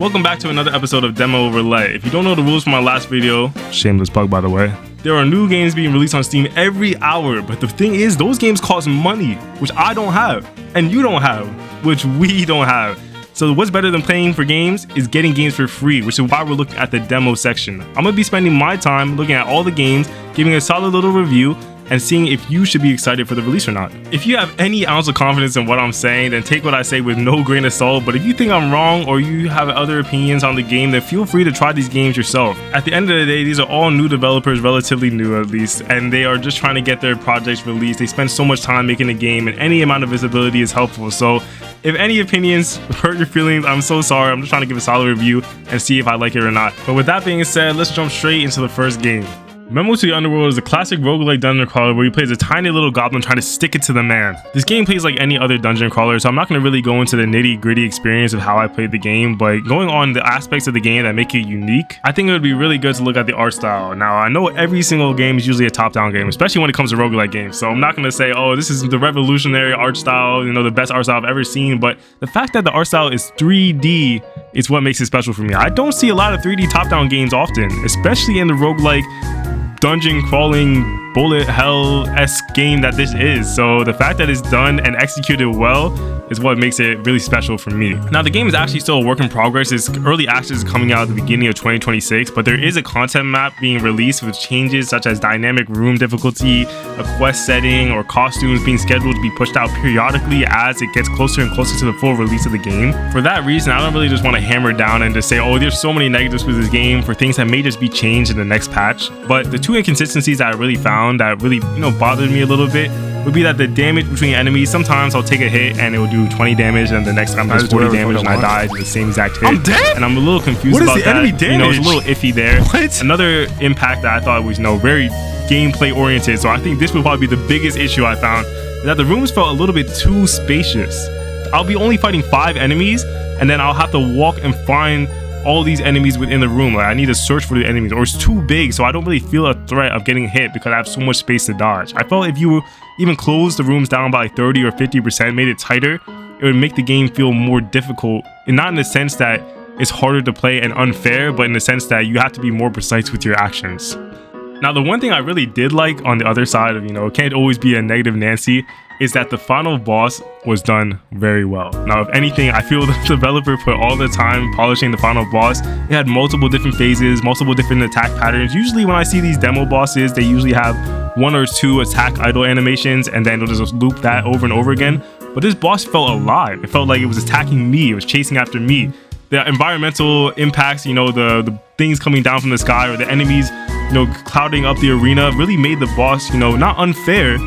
Welcome back to another episode of Demo Roulette. If you don't know the rules from my last video, shameless plug by the way, there are new games being released on Steam every hour, but the thing is, those games cost money, which I don't have, and you don't have, which we don't have. So what's better than playing for games is getting games for free, which is why we're looking at the demo section. I'm gonna be spending my time looking at all the games, giving a solid little review, and seeing if you should be excited for the release or not. If you have any ounce of confidence in what I'm saying, then take what I say with no grain of salt, but if you think I'm wrong or you have other opinions on the game, then feel free to try these games yourself. At the end of the day, these are all new developers, relatively new at least, and they are just trying to get their projects released. They spend so much time making a game, and any amount of visibility is helpful. So if any opinions hurt your feelings, I'm so sorry. I'm just trying to give a solid review and see if I like it or not. But with that being said, let's jump straight into the first game. Memo To The Underlord is a classic roguelike dungeon crawler where you play as a tiny little goblin trying to stick it to the man. This game plays like any other dungeon crawler, so I'm not going to really go into the nitty-gritty experience of how I played the game, but going on the aspects of the game that make it unique, I think it would be really good to look at the art style. Now, I know every single game is usually a top-down game, especially when it comes to roguelike games, so I'm not going to say, oh, this is the revolutionary art style, you know, the best art style I've ever seen, but the fact that the art style is 3D is what makes it special for me. I don't see a lot of 3D top-down games often, especially in the roguelike dungeon crawling bullet hell-esque game that this is. So the fact that it's done and executed well is what makes it really special for me. Now the game is actually still a work in progress. Its early access is coming out at the beginning of 2026, but there is a content map being released with changes such as dynamic room difficulty, a quest setting, or costumes being scheduled to be pushed out periodically as it gets closer and closer to the full release of the game. For that reason, I don't really just want to hammer down and just say, oh, there's so many negatives with this game for things that may just be changed in the next patch. But the two inconsistencies that I really found that really, bothered me a little bit would be that the damage between enemies, sometimes I'll take a hit and it will do 20 damage, and the next time it does 40 damage and I die to the same exact hit. I'm dead? And I'm a little confused about that. Enemy damage? It's a little iffy there. What? Another impact that I thought was, very gameplay oriented, so I think this would probably be the biggest issue I found, is that the rooms felt a little bit too spacious. I'll be only fighting 5 enemies, and then I'll have to walk and find all these enemies within the room. Like, I need to search for the enemies, or it's too big, so I don't really feel a threat of getting hit because I have so much space to dodge. I felt if you even closed the rooms down by like 30 or 50%, made it tighter, it would make the game feel more difficult, and not in the sense that it's harder to play and unfair, but in the sense that you have to be more precise with your actions. Now, the one thing I really did like on the other side of, it can't always be a negative Nancy, is that the final boss was done very well. Now, if anything, I feel the developer put all the time polishing the final boss. It had multiple different phases, multiple different attack patterns. Usually when I see these demo bosses, they usually have 1 or 2 attack idle animations, and then they'll just loop that over and over again. But this boss felt alive. It felt like it was attacking me. It was chasing after me. The environmental impacts, the things coming down from the sky, or the enemies, clouding up the arena, really made the boss, not unfair,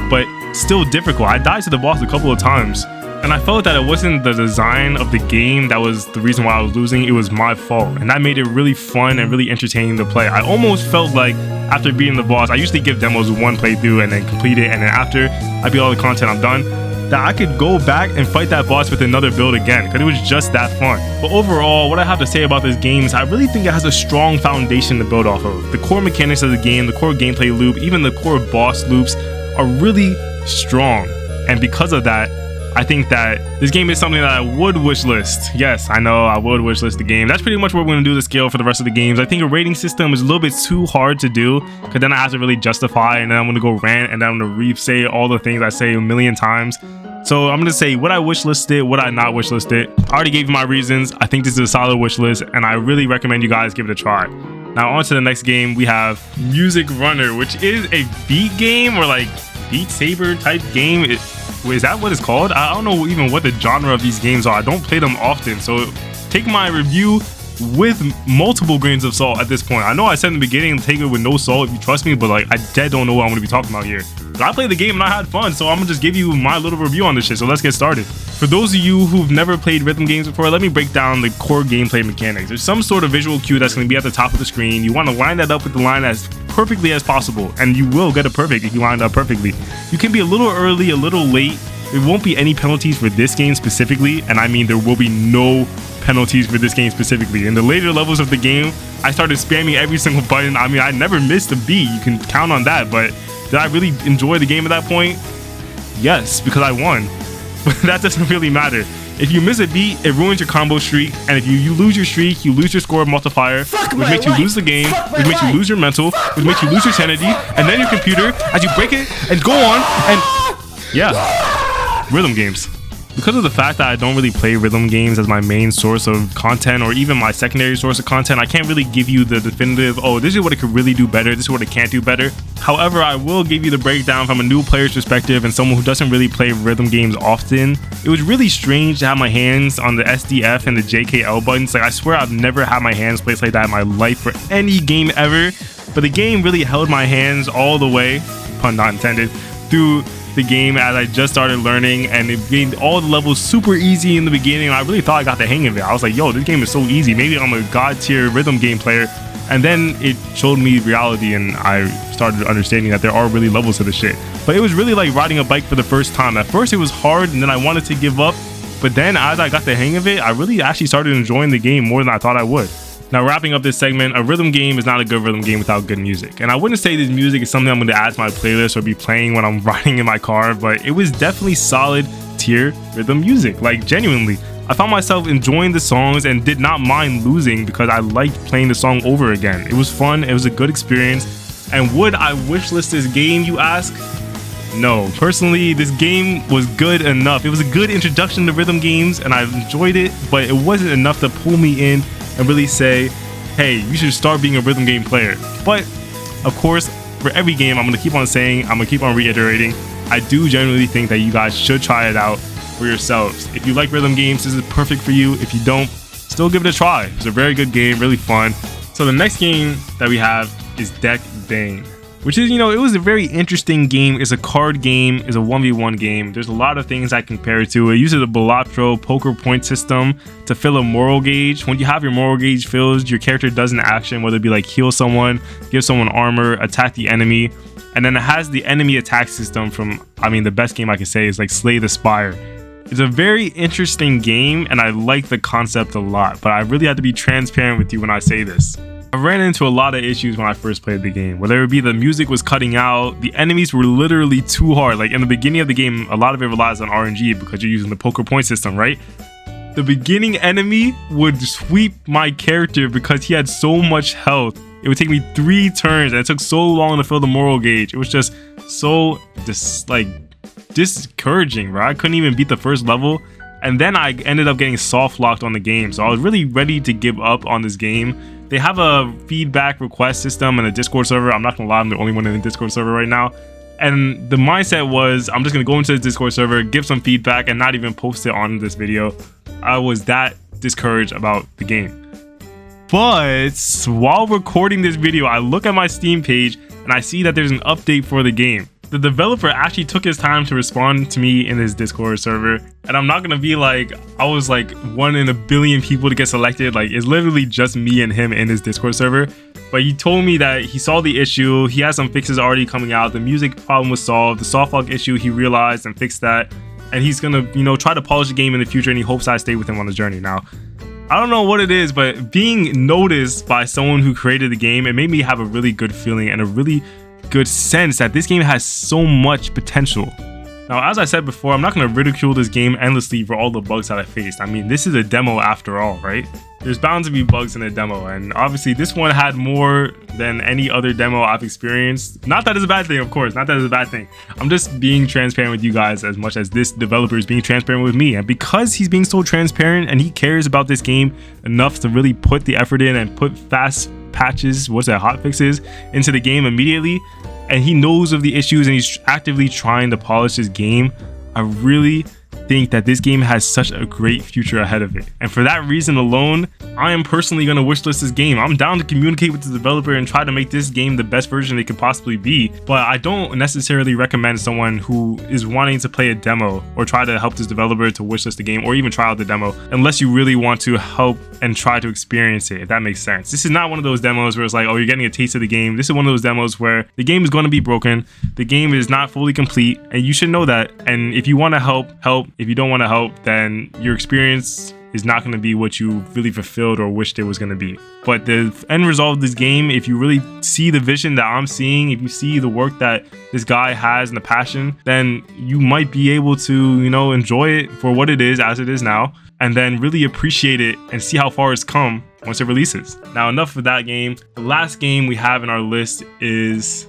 but still difficult. I died to the boss a couple of times, and I felt that it wasn't the design of the game that was the reason why I was losing. It was my fault, and that made it really fun and really entertaining to play. I almost felt like after beating the boss, I usually give demos 1 playthrough and then complete it, and then after I beat all the content, I'm done, that I could go back and fight that boss with another build again, because it was just that fun. But overall, what I have to say about this game is I really think it has a strong foundation to build off of. The core mechanics of the game, the core gameplay loop, even the core boss loops are really strong, and because of that, I think that this game is something that I would wishlist. Yes, I know, I would wishlist the game. That's pretty much what we're going to do the scale for the rest of the games. I think a rating system is a little bit too hard to do, because then I have to really justify, and then I'm going to go rant, and then I'm going to re-say all the things I say a million times. So I'm going to say, would I wishlist it? Would I not wishlist it? I already gave you my reasons. I think this is a solid wishlist, and I really recommend you guys give it a try. Now on to the next game. We have Music Runner, which is a beat game, or like Beat Saber type game. Is that what it's called? I don't know even what the genre of these games are. I don't play them often, so take my review with multiple grains of salt at this point. I know I said in the beginning, take it with no salt if you trust me, but like, I dead don't know what I'm going to be talking about here. But I played the game and I had fun, so I'm going to just give you my little review on this shit, so let's get started. For those of you who've never played rhythm games before, let me break down the core gameplay mechanics. There's some sort of visual cue that's going to be at the top of the screen. You want to line that up with the line as perfectly as possible, and you will get it perfect if you line it up perfectly. You can be a little early, a little late. There won't be any penalties for this game specifically, and I mean there will be no penalties for this game specifically. In the later levels of the game, I started spamming every single button. I mean, I never missed a beat. You can count on that, but did I really enjoy the game at that point? Yes, because I won. But that doesn't really matter. If you miss a beat, it ruins your combo streak, and if you lose your streak, you lose your score multiplier, which makes you lose the game, which makes you lose your mental, which makes you lose your sanity, and then your computer as you break it and go on and yeah, rhythm games. Because of the fact that I don't really play rhythm games as my main source of content or even my secondary source of content, I can't really give you the definitive, oh, this is what it could really do better, this is what it can't do better. However, I will give you the breakdown from a new player's perspective and someone who doesn't really play rhythm games often. It was really strange to have my hands on the SDF and the JKL buttons. Like, I swear I've never had my hands placed like that in my life for any game ever. But the game really held my hands all the way, pun not intended, through the game as I just started learning, and it made all the levels super easy in the beginning. I really thought I got the hang of it. I was like, yo, this game is so easy. Maybe I'm a god tier rhythm game player. And then it showed me reality and I started understanding that there are really levels to this shit. But it was really like riding a bike for the first time. At first it was hard and then I wanted to give up. But then as I got the hang of it, I really actually started enjoying the game more than I thought I would. Now, wrapping up this segment, a rhythm game is not a good rhythm game without good music. And I wouldn't say this music is something I'm going to add to my playlist or be playing when I'm riding in my car, but it was definitely solid tier rhythm music. Like, genuinely, I found myself enjoying the songs and did not mind losing because I liked playing the song over again. It was fun, it was a good experience. And would I wishlist this game, you ask? No. Personally, this game was good enough. It was a good introduction to rhythm games and I enjoyed it, but it wasn't enough to pull me in and really say, hey, you should start being a rhythm game player. But of course, for every game, I'm gonna keep on saying, I'm gonna keep on reiterating, I do genuinely think that you guys should try it out for yourselves. If you like rhythm games, this is perfect for you. If you don't, still give it a try. It's a very good game, really fun. So the next game that we have is Deckbane, which is, you know, it was a very interesting game. It's a card game, it's a 1v1 game. There's a lot of things I compare it to. It uses a Balatro poker point system to fill a moral gauge. When you have your moral gauge filled, your character does an action, whether it be like heal someone, give someone armor, attack the enemy. And then it has the enemy attack system from, I mean, the best game I could say is like Slay the Spire. It's a very interesting game and I like the concept a lot, but I really have to be transparent with you when I say this. I ran into a lot of issues when I first played the game, whether it be the music was cutting out, the enemies were literally too hard. Like in the beginning of the game, a lot of it relies on RNG because you're using the poker point system, right? The beginning enemy would sweep my character because he had so much health. It would take me 3 turns and it took so long to fill the moral gauge. It was just so discouraging, right? I couldn't even beat the first level. And then I ended up getting soft locked on the game. So I was really ready to give up on this game. They have a feedback request system and a Discord server. I'm not gonna lie, I'm the only one in the Discord server right now. And the mindset was, I'm just gonna go into the Discord server, give some feedback, and not even post it on this video. I was that discouraged about the game. But while recording this video, I look at my Steam page and I see that there's an update for the game. The developer actually took his time to respond to me in his Discord server, and I'm not gonna be like I was like 1 in a billion people to get selected. Like, it's literally just me and him in his Discord server. But he told me that he saw the issue, he has some fixes already coming out, the music problem was solved, the soft lock issue he realized and fixed that, and he's gonna, you know, try to polish the game in the future, and he hopes I stay with him on the journey. Now, I don't know what it is, but being noticed by someone who created the game, it made me have a really good feeling and a really good sense that this game has so much potential. Now, as I said before, I'm not going to ridicule this game endlessly for all the bugs that I faced. I mean, this is a demo after all, right? There's bound to be bugs in a demo, and obviously this one had more than any other demo I've experienced. Not that it's a bad thing, of course, not that it's a bad thing. I'm just being transparent with you guys as much as this developer is being transparent with me. And because he's being so transparent and he cares about this game enough to really put the effort in and put fast patches, hot fixes into the game immediately, and he knows of the issues and he's actively trying to polish his game, I really think that this game has such a great future ahead of it. And for that reason alone, I am personally going to wishlist this game. I'm down to communicate with the developer and try to make this game the best version it could possibly be, but I don't necessarily recommend someone who is wanting to play a demo or try to help this developer to wishlist the game or even try out the demo unless you really want to help and try to experience it, if that makes sense. This is not one of those demos where it's like, oh, you're getting a taste of the game. This is one of those demos where the game is going to be broken, the game is not fully complete, and you should know that. And if you want to help. If you don't want to help, then your experience is not going to be what you really fulfilled or wished it was going to be. But the end result of this game, if you really see the vision that I'm seeing, if you see the work that this guy has and the passion, then you might be able to, you know, enjoy it for what it is as it is now, and then really appreciate it and see how far it's come once it releases. Now, enough of that game. The last game we have in our list is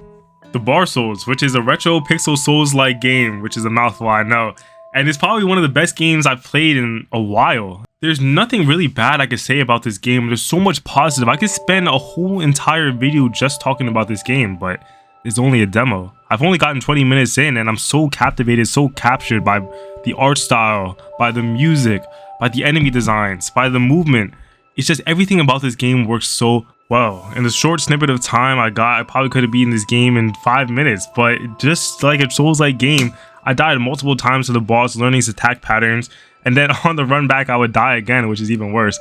the Bar Souls, which is a retro pixel Souls-like game, which is a mouthful, I know. And it's probably one of the best games I've played in a while. There's nothing really bad I could say about this game. There's so much positive. I could spend a whole entire video just talking about this game, but it's only a demo. I've only gotten 20 minutes in and I'm so captivated, so captured by the art style, by the music, by the enemy designs, by the movement. It's just everything about this game works so well. In the short snippet of time I got, I probably could have beaten this game in 5 minutes, but just like a Souls-like game, I died multiple times to the boss, learning his attack patterns, and then on the run back I would die again, which is even worse.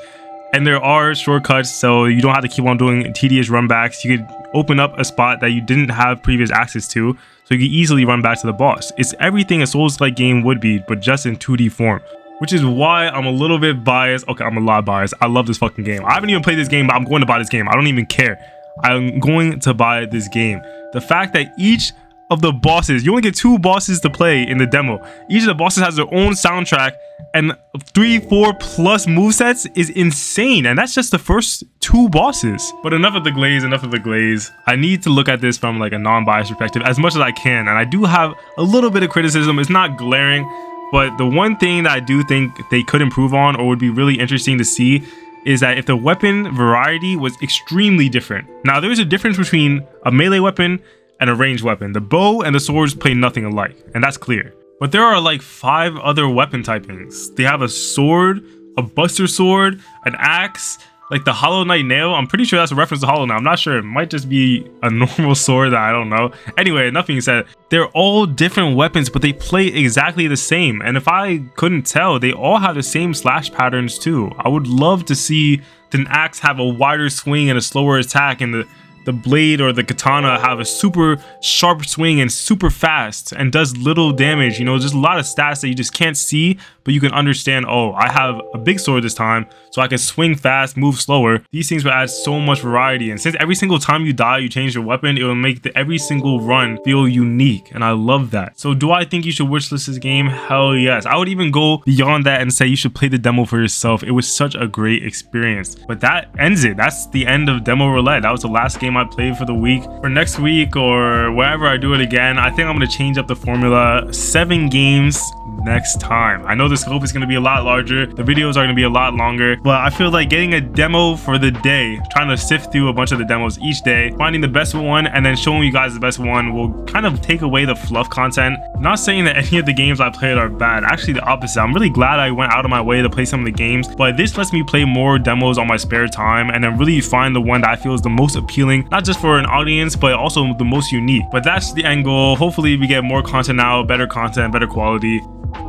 And there are shortcuts, so you don't have to keep on doing tedious run backs. You could open up a spot that you didn't have previous access to, so you can easily run back to the boss. It's everything a Souls-like game would be, but just in 2D form. Which is why I'm a little bit biased. Okay, I'm a lot biased. I love this fucking game. I haven't even played this game, but I'm going to buy this game. I don't even care. I'm going to buy this game. The fact that each of the bosses, you only get 2 bosses to play in the demo. Each of the bosses has their own soundtrack and 3-4 plus movesets is insane. And that's just the first 2 bosses. But enough of the glaze, enough of the glaze. I need to look at this from like a non-biased perspective as much as I can. And I do have a little bit of criticism. It's not glaring. But the one thing that I do think they could improve on, or would be really interesting to see, is that if the weapon variety was extremely different. Now, there's a difference between a melee weapon and a ranged weapon. The bow and the swords play nothing alike, and that's clear. But there are like 5 other weapon typings. They have a sword, a buster sword, an axe, like the Hollow Knight nail. I'm pretty sure that's a reference to Hollow Knight. I'm not sure. It might just be a normal sword that I don't know. Anyway, enough being said, they're all different weapons, but they play exactly the same. And if I couldn't tell, they all have the same slash patterns too. I would love to see an axe have a wider swing and a slower attack, and the blade or the katana have a super sharp swing and super fast and does little damage. You know, just a lot of stats that you just can't see, but you can understand, oh, I have a big sword this time, so I can swing fast, move slower. These things will add so much variety, and since every single time you die you change your weapon, it will make every single run feel unique, and I love that. So do I think you should wishlist this game? Hell yes. I would even go beyond that and say you should play the demo for yourself. It was such a great experience. But that ends it. That's the end of Demo Roulette. That was the last game I played for the week. For next week or wherever I do it again, I think I'm going to change up the formula. 7 games next time. I know the scope is going to be a lot larger, the videos are going to be a lot longer, but I feel like getting a demo for the day, trying to sift through a bunch of the demos each day, finding the best one and then showing you guys the best one will kind of take away the fluff content. I'm not saying that any of the games I played are bad, actually the opposite. I'm really glad I went out of my way to play some of the games, but this lets me play more demos on my spare time and then really find the one that I feel is the most appealing, not just for an audience but also the most unique. But that's the end goal. Hopefully we get more content out, better content, better quality.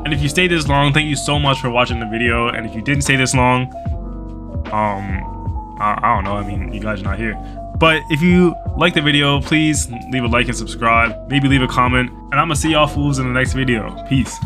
And if you stayed this long, thank you so much for watching the video. And if you didn't stay this long, I don't know, I mean, you guys are not here. But if you like the video, please leave a like and subscribe, maybe leave a comment, and I'm gonna see y'all fools in the next video. Peace.